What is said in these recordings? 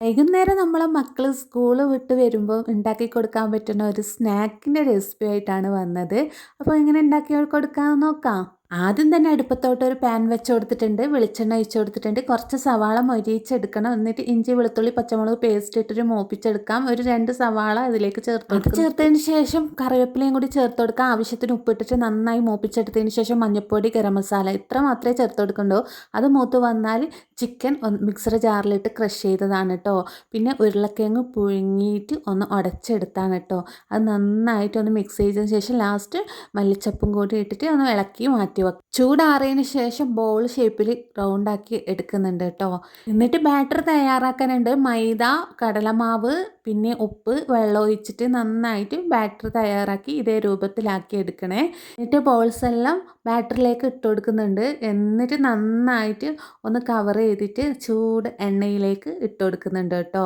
വൈകുന്നേരം നമ്മളെ മക്കൾ സ്കൂൾ വിട്ട് വരുമ്പോൾ ഉണ്ടാക്കി കൊടുക്കാൻ പറ്റുന്ന ഒരു സ്നാക്കിൻ്റെ റെസിപ്പി ആയിട്ടാണ് വന്നത്. അപ്പോൾ എങ്ങനെ ഉണ്ടാക്കി കൊടുക്കാമെന്ന് നോക്കാം. ആദ്യം തന്നെ അടുപ്പത്തോട്ട് ഒരു പാൻ വെച്ച് കൊടുത്തിട്ടുണ്ട്, വെളിച്ചെണ്ണ ഒഴിച്ച് കൊടുത്തിട്ടുണ്ട്, കുറച്ച് സവാള മൊരിയിച്ചെടുക്കണം. എന്നിട്ട് ഇഞ്ചി വെളുത്തുള്ളി പച്ചമുളക് പേസ്റ്റ് ഇട്ടിട്ട് മൂപ്പിച്ചെടുക്കാം. ഒരു 2 സവാള അതിലേക്ക് ചേർത്തതിന് ശേഷം കറിവേപ്പിലയും കൂടി ചേർത്ത് കൊടുക്കാം. ആവശ്യത്തിന് ഉപ്പിട്ടിട്ട് നന്നായി മൂപ്പിച്ചെടുത്തതിന് ശേഷം മഞ്ഞൾപ്പൊടി, ഗരം മസാല ഇത്ര മാത്രമേ ചേർത്ത് കൊടുക്കണ്ടൂ. അത് മൂത്ത് വന്നാൽ ചിക്കൻ മിക്സർ ജാറിലിട്ട് ക്രഷ് ചെയ്തതാണ് കേട്ടോ. പിന്നെ ഉരുളക്കിഴങ്ങ് പുഴുങ്ങിയിട്ട് ഒന്ന് ഉടച്ചെടുത്താണ് കേട്ടോ. അത് നന്നായിട്ടൊന്ന് മിക്സ് ചെയ്തതിന് ശേഷം ലാസ്റ്റ് മല്ലിച്ചപ്പും കൂടി ഇട്ടിട്ട് ഒന്ന് ഇളക്കി മാറ്റി വെക്കും. ചൂടാറിയതിന് ശേഷം ബോൾ ഷേപ്പിൽ റൗണ്ടാക്കി എടുക്കുന്നുണ്ട് കേട്ടോ. എന്നിട്ട് ബാറ്റർ തയ്യാറാക്കാനുണ്ട്. മൈദ, കടലമാവ്, പിന്നെ ഉപ്പ്, വെള്ളം ഒഴിച്ചിട്ട് നന്നായിട്ട് ബാറ്റർ തയ്യാറാക്കി ഇതേ രൂപത്തിലാക്കി എടുക്കണേ. എന്നിട്ട് ബോൾസ് എല്ലാം ബാറ്ററിലേക്ക് ഇട്ട് കൊടുക്കുന്നുണ്ട്. എന്നിട്ട് നന്നായിട്ട് ഒന്ന് കവർ ചെയ്തിട്ട് ചൂട് എണ്ണയിലേക്ക് ഇട്ട് കൊടുക്കുന്നുണ്ട് കേട്ടോ.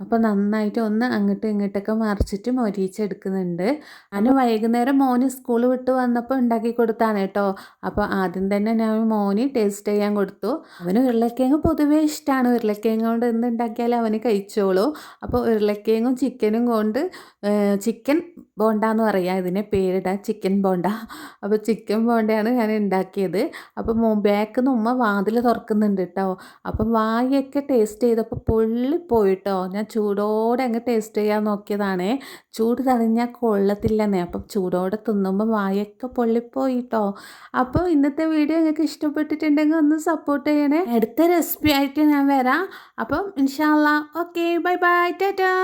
അപ്പോൾ നന്നായിട്ട് ഒന്ന് അങ്ങോട്ടും ഇങ്ങോട്ടൊക്കെ മറിച്ചിട്ട് മൊരിയിച്ചെടുക്കുന്നുണ്ട്. അതിന് വൈകുന്നേരം മോന് സ്കൂൾ വിട്ട് വന്നപ്പോൾ ഉണ്ടാക്കി കൊടുത്താണ് കേട്ടോ. അപ്പോൾ ആദ്യം തന്നെ ഞാൻ മോന് ടേസ്റ്റ് ചെയ്യാൻ കൊടുത്തു. അവന് ഉരുളക്കിഴങ്ങ് പൊതുവേ ഇഷ്ടമാണ്. ഉരുളക്കിഴങ്ങ് കൊണ്ട് എന്തുണ്ടാക്കിയാലും അവന് കഴിച്ചോളൂ. അപ്പോൾ ഉരുളക്കിഴങ്ങും ചിക്കനും കൊണ്ട് ചിക്കൻ ബോണ്ട പറയാം ഇതിനെ പേരിടാൻ, ചിക്കൻ ബോണ്ട. അപ്പോൾ ചിക്കൻ ബോണ്ടയാണ് ഞാൻ ഉണ്ടാക്കിയത്. അപ്പോൾ ബാക്കിൽ നിന്ന് ഉമ്മ വാതിൽ തുറക്കുന്നുണ്ട് കേട്ടോ. അപ്പം വായൊക്കെ ടേസ്റ്റ് ചെയ്തപ്പോൾ പൊള്ളിപ്പോയിട്ടോ. ഞാൻ ചൂടോടെ അങ്ങ് ടേസ്റ്റ് ചെയ്യാൻ നോക്കിയതാണേ. ചൂട് തണിഞ്ഞാൽ കൊള്ളത്തില്ലെന്നേ. അപ്പം ചൂടോടെ തിന്നുമ്പോൾ വായൊക്കെ പൊള്ളിപ്പോയിട്ടോ. അപ്പോൾ ഇന്നത്തെ വീഡിയോ നിങ്ങൾക്ക് ഇഷ്ടപ്പെട്ടിട്ടുണ്ടെങ്കിൽ ഒന്ന് സപ്പോർട്ട് ചെയ്യണേ. അടുത്ത റെസിപ്പി ആയിട്ട് ഞാൻ വരാം. അപ്പം ഇൻഷാ അല്ലാ. Okay, bye bye, Tata.